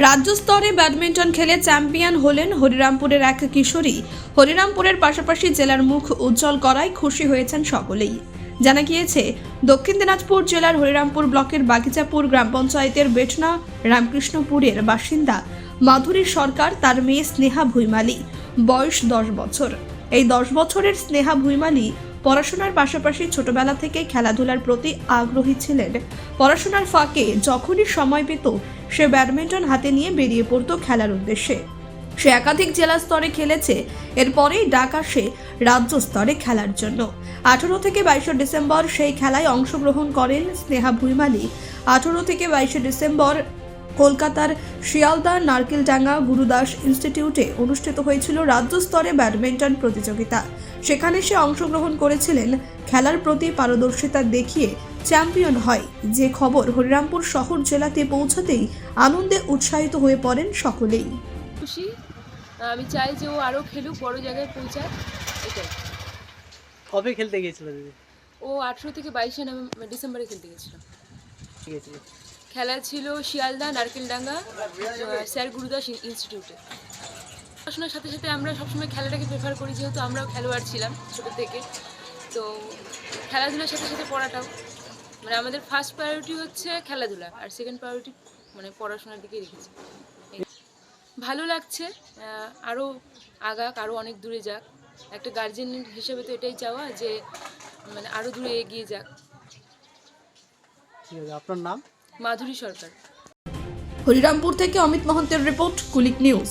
রাজ্য স্তরে ব্যাডমিন্টন খেলে চ্যাম্পিয়ন হলেন হরিরামপুরের এক কিশোরী। হরিরামপুরের পাশাপাশি জেলার মুখ উজ্জ্বল করায় খুশি হয়েছেন সকলেই। জানা গিয়েছে, দক্ষিণ দিনাজপুর জেলার হরিরামপুর ব্লকের বাগিচাপুর গ্রাম পঞ্চায়েতের বেটনা রামকৃষ্ণপুরের বাসিন্দা মাধুরী সরকার তার মেয়ে স্নেহা ভুইমালি, বয়স 10 বছর। এই 10 বছরের স্নেহা ভুইমালি পড়াশোনার পাশাপাশি ছোটবেলা থেকে খেলাধুলার প্রতি আগ্রহী ছিলেন। পড়াশোনার ফাঁকে যখনই সময় পেত সে ব্যাডমিন্টন হাতে নিয়ে বেরিয়ে পড়তো খেলার উদ্দেশ্যে। সে একাধিক জেলা স্তরে খেলেছে, এরপরেই ডাক আসে রাজ্য স্তরে খেলার জন্য। 18 থেকে 22 ডিসেম্বর সেই খেলায় অংশগ্রহণ করেন স্নেহা ভুইমালি। 18 থেকে 22 ডিসেম্বর কলকাতার শিয়ালদা নারকেলডাঙ্গা গুরুদাস ইনস্টিটিউটে অনুষ্ঠিত হয়েছিল রাজ্য স্তরে ব্যাডমিন্টন প্রতিযোগিতা। সেখানে সে অংশগ্রহণ করেছিলেন। খেলার প্রতি পারদর্শিতা দেখিয়ে চ্যাম্পিয়ন হয়, যে খবর হরিরামপুর শহর জেলাতে পৌঁছাতেই আনন্দে উৎসাহিত হয়ে পড়েন সকলেই। খুশি, আমি চাই যে ও আরও খেলুক, বড় জায়গায় পৌঁছায়। এটাই। কবে খেলতে গিয়েছিল দিদি? ও 18 থেকে 22 ডিসেম্বরে খেলতে গেছিল। ঠিক আছে। খেলা ছিল শিয়ালদা নারকেলডাঙ্গা স্যার গুরুদাস ইনস্টিটিউটে। পড়াশোনার সাথে সাথে আমরা সবসময় খেলাটাকে প্রেফার করি, যেহেতু আমরাও খেলোয়াড় ছিলাম ছোটো থেকে। তো খেলাধুলার সাথে সাথে পড়াটাও, মানে আমাদের ফার্স্ট প্রায়োরিটি হচ্ছে খেলাধুলা, আর সেকেন্ড প্রায়োরিটি মানে পড়াশোনার দিকে রেখেছি। ভালো লাগছে, আরও আগাক, আরও অনেক দূরে যাক। একটা গার্জেন হিসেবে তো এটাই চাওয়া যে মানে আরও দূরে এগিয়ে যাক। ঠিক আছে, আপনার নাম? মাধুরী সরকার। হরিরামপুর থেকে অমিত মহন্তের রিপোর্ট, কুলিক নিউজ।